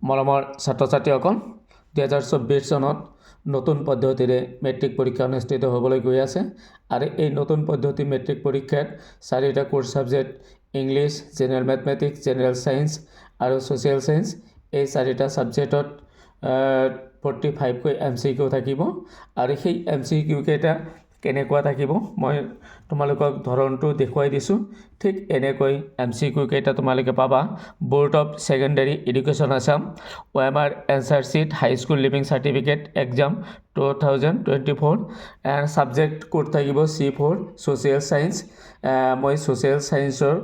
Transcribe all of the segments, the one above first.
মৰমৰ ছাত্ৰ ছাত্ৰীসকল 2024 চনত নতুন পদ্ধতিৰে মেট্ৰিক পৰীক্ষা অনুষ্ঠিত হ'বলৈ গৈ আছে আৰু এই নতুন পদ্ধতি মেট্ৰিক পৰীক্ষাত চাৰিটা course subject English general mathematics general science আৰু সোশ্যাল সায়েন্স এই চাৰিটা সাবজেক্টত 45 কৈ এমসিকিউ থাকিব আৰু সেই এমসিকিউ কেইটা কেনেকুৱা থাকিব মই তোমালোকক ধৰণটো দেখুৱাই দিছো ঠিক এনেকৈ এমসিকিউ কেইটা তোমালোকে পাবা board of secondary education Assam OMR answer sheet high school leaving certificate exam 2024 and subject code থাকিব C4 সোশ্যাল সায়েন্স মই সোশ্যাল সায়েন্সৰ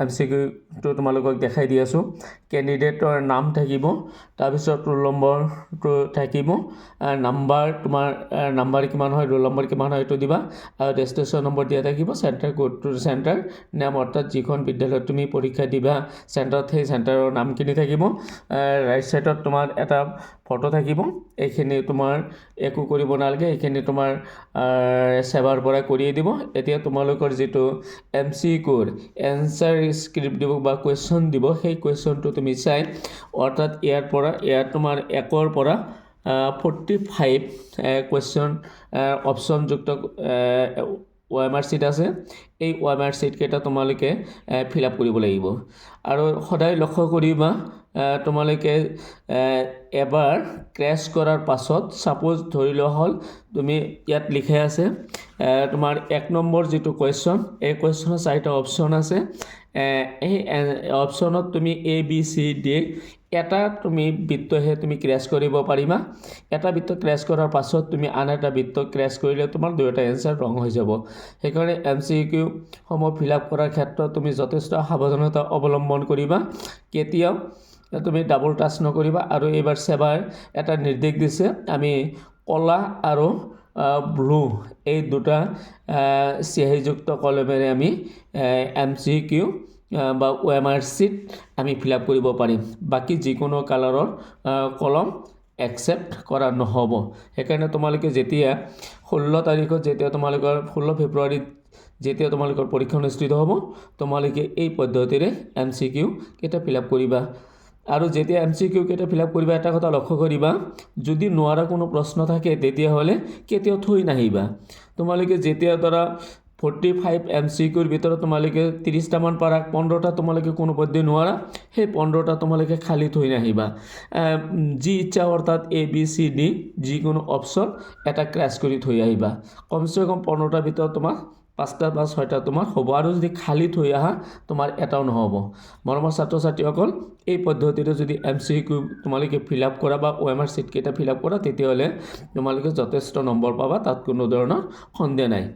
এমসিকিউটো তোমালোকক দেখাই দি আছো ক্যান্ডিডেটৰ নাম থাকিব তাৰপিছত ৰোল নম্বৰটো থাকিব নাম্বাৰ তোমাৰ নাম্বাৰ কিমান হয় ৰোল নম্বৰ কিমান হয় এটো দিবা আৰু ৰেজিষ্ট্ৰেচন নম্বৰ দিয়া থাকিব সেন্টাৰ কোড টু সেন্টাৰ নাম অৰ্থাৎ যিখন বিদ্যালয়ত তুমি পৰীক্ষা দিবা সেন্টাৰত সেই সেন্টাৰৰ নাম কিনি থাকিব ৰাইট সাইডত তোমাৰ এটা ফটো থাকিব এইখিনি তোমাৰ একো কৰিব নালাগে এইখিনি তোমাৰ সেৱাৰ পৰা কৰি দিব এতিয়া তোমালোকৰ যেটো এমসিকিউৰ এনসাৰ স্ক্ৰিপ্ট দিব বা কোৱেশ্চন দিব সেই কোৱেশ্চনটো তুমি চাই অৰ্থাৎ ইয়াৰ তোমাৰ একৰ পৰা 45 কোৱেশ্চন অপচন যুক্ত ওএমআৰ শীট আছে এই ওএমআৰ শীট কেইটা তোমালোকে ফিল আপ কৰিব লাগিব আৰু সদায় লক্ষ্য কৰিবা তোমালোকে এবাৰ ক্ৰ্যাশ কৰাৰ পাছত সাপোজ ধৰি লোৱা হল তুমি ইয়াত লিখা আছে তোমাৰ 1 নম্বৰ যেটো কোৱেশ্চন এই কোৱেশ্চনৰ চাৰিটা অপচন আছে এই অপচনত তুমি এ বি সি ডি এটা তুমি বৃত্তহে তুমি ক্র্যাশ কৰিব পাৰিবা এটা বৃত্ত ক্ৰ্যাশ কৰাৰ পাছত তুমি আন এটা বৃত্ত ক্ৰ্যাশ কৰিলে তোমাৰ দুটা এনসাৰ ৰং হৈ যাব সেইকাৰণে এমসিকিউ সমূহ ফিল আপ কৰাৰ ক্ষেত্ৰত তুমি যথেষ্ট সাৱধানতা অৱলম্বন কৰিবা কেতিয়াও তুমি ডাবল টাচ নকৰিবা আৰু এবাৰ সেৱাৰ এটা নিৰ্দেশ দিছে আমি কলা আৰু ব্লু এই দুটা সিয়াহীযুক্ত কলমেৰে আমি এমসিকিউ বা ওএমআৰ শীট আমি ফিল আপ কৰিব পাৰিম বাকি যিকোনো কালাৰৰ কলম একসেপ্ট কৰা নহব সেইকাৰণে তোমালোকে যেতিয়া 16 তাৰিখত যেতিয়া তোমালোকৰ 16 ফেব্ৰুৱাৰীত যেতিয়া তোমালোকৰ পৰীক্ষা অনুষ্ঠিত হ'ব তোমালোকে এই পদ্ধতিৰে এমসিকিউ কেটা ফিল আপ কৰিবা আৰু যেতিয়া এমসিকিউ কেটা ফিল আপ কৰিবা এটা কথা লক্ষ্য কৰিবা যদি নোৱাৰা কোনো প্ৰশ্ন থাকে তেতিয়া হলে কেতিয়াও থৈ নাহিবা তোমালোকে যেতিয়া ধৰা 45 এমসিকিউৰ ভিতৰত তোমালোকে 30টা মান পাৰা 15টা তোমালোকে কোনো পদ্ধতি নোৱাৰা সেই 15টা তোমালোকে খালি থৈ নাহিবা যি ইচ্ছা অৰ্থাৎ এ বি সি ডি যিকোনো অপচন এটা ক্ৰ্যাশ কৰি থৈ আহিবা কমসে কম 15টা ভিতৰত তোমাৰ 5টা বা 6টা তোমাৰ হ'ব আৰু যদি খালি থৈ আহা তোমাৰ এটাও নহব মৰমৰ ছাত্ৰ ছাত্ৰীসকল এই পদ্ধতিৰে যদি এমসিকিউ তোমালোকে ফিল আপ কৰা বা ওএমআৰ শীট কেটা ফিল আপ কৰা তেতিয়া হলে তোমালোকে যথেষ্ট নম্বৰ পাবা তাত কোনো ধৰণৰ সন্দেহ নাই